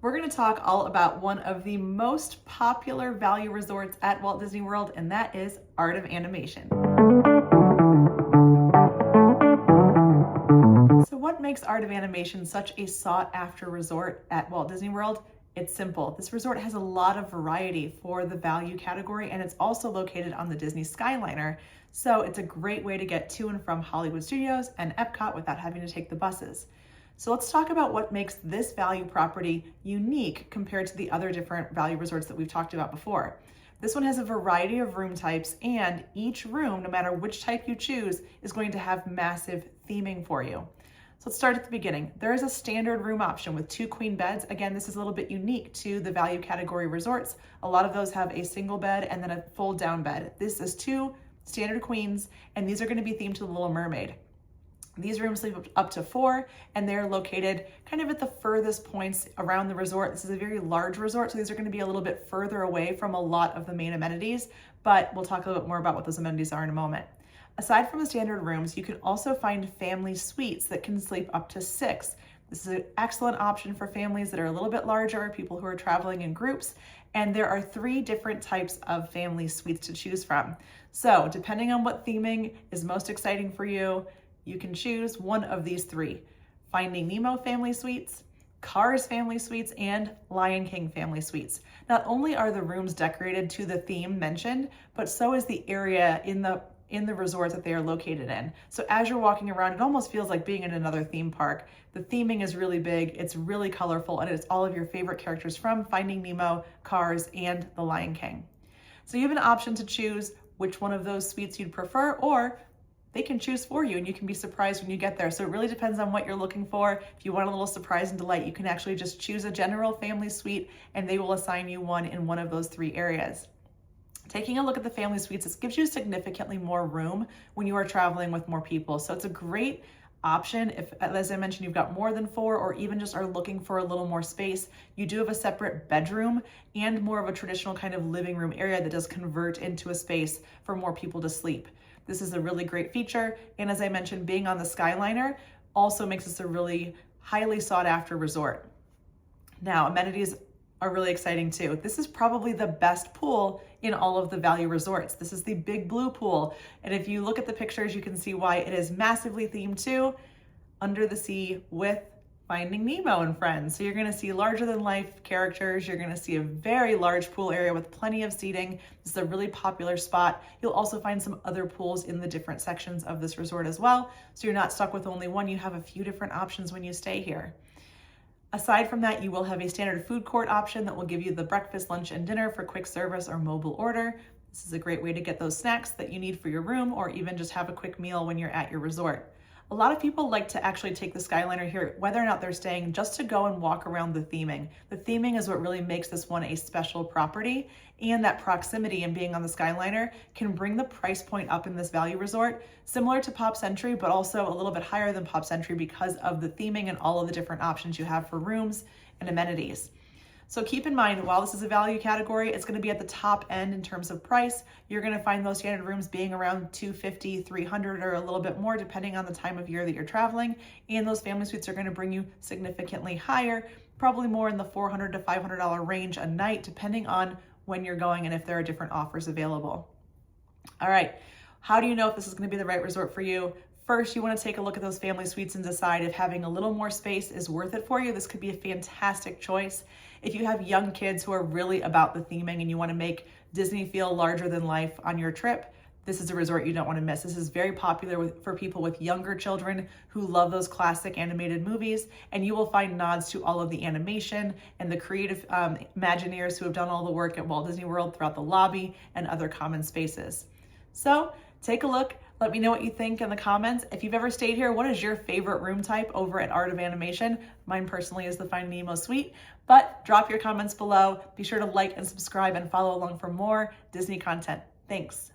We're going to talk all about one of the most popular value resorts at Walt Disney World, and that is Art of Animation. So what makes Art of Animation such a sought-after resort at Walt Disney World? It's simple. This resort has a lot of variety for the value category, and it's also located on the Disney Skyliner. So it's a great way to get to and from Hollywood Studios and Epcot without having to take the buses. So let's talk about what makes this value property unique compared to the other different value resorts that we've talked about before. This one has a variety of room types, and each room, no matter which type you choose, is going to have massive theming for you. So let's start at the beginning. There is a standard room option with 2 queen beds. Again, this is a little bit unique to the value category resorts. A lot of those have a single bed and then a fold down bed. This is 2 standard queens, and these are going to be themed to the Little Mermaid. These rooms sleep up to 4, and they're located kind of at the furthest points around the resort. This is a very large resort, so these are going to be a little bit further away from a lot of the main amenities, but we'll talk a little bit more about what those amenities are in a moment. Aside from the standard rooms, you can also find family suites that can sleep up to 6. This is an excellent option for families that are a little bit larger, people who are traveling in groups, and there are 3 different types of family suites to choose from. So depending on what theming is most exciting for you, you can choose one of these 3: Finding Nemo family suites, Cars family suites, and Lion King family suites. Not only are the rooms decorated to the theme mentioned, but so is the area in the resort that they are located in. So as you're walking around, it almost feels like being in another theme park. The theming is really big, it's really colorful, and it's all of your favorite characters from Finding Nemo, Cars, and the Lion King. So you have an option to choose which one of those suites you'd prefer, or they can choose for you and you can be surprised when you get there. So it really depends on what you're looking for. If you want a little surprise and delight, you can actually just choose a general family suite and they will assign you one in one of those 3 areas. Taking a look at the family suites, this gives you significantly more room when you are traveling with more people. So it's a great option if, as I mentioned, you've got more than 4 or even just are looking for a little more space. You do have a separate bedroom and more of a traditional kind of living room area that does convert into a space for more people to sleep. This is a really great feature, and as I mentioned, being on the Skyliner also makes this a really highly sought after resort. Now, amenities are really exciting too. This is probably the best pool in all of the value resorts. This is the Big Blue pool, and if you look at the pictures, you can see why it is massively themed to Under the Sea with Finding Nemo and friends. So you're going to see larger than life characters. You're going to see a very large pool area with plenty of seating. This is a really popular spot. You'll also find some other pools in the different sections of this resort as well. So you're not stuck with only one. You have a few different options when you stay here. Aside from that, you will have a standard food court option that will give you the breakfast, lunch, and dinner for quick service or mobile order. This is a great way to get those snacks that you need for your room or even just have a quick meal when you're at your resort. A lot of people like to actually take the Skyliner here, whether or not they're staying, just to go and walk around the theming. The theming is what really makes this one a special property, and that proximity and being on the Skyliner can bring the price point up in this value resort, similar to Pop Century, but also a little bit higher than Pop Century because of the theming and all of the different options you have for rooms and amenities. So keep in mind, while this is a value category, it's going to be at the top end in terms of price. You're going to find those standard rooms being around $250, $300, or a little bit more depending on the time of year that you're traveling. And those family suites are going to bring you significantly higher, probably more in the $400 to $500 range a night, depending on when you're going and if there are different offers available. All right, how do you know if this is going to be the right resort for you? First, you want to take a look at those family suites and decide if having a little more space is worth it for you. This could be a fantastic choice. If you have young kids who are really about the theming and you want to make Disney feel larger than life on your trip, this is a resort you don't want to miss. This is very popular for people with younger children who love those classic animated movies, and you will find nods to all of the animation and the creative Imagineers who have done all the work at Walt Disney World throughout the lobby and other common spaces. So take a look. Let me know what you think in the comments. If you've ever stayed here, what is your favorite room type over at Art of Animation? Mine personally is the Finding Nemo suite, but drop your comments below. Be sure to like and subscribe and follow along for more Disney content. Thanks.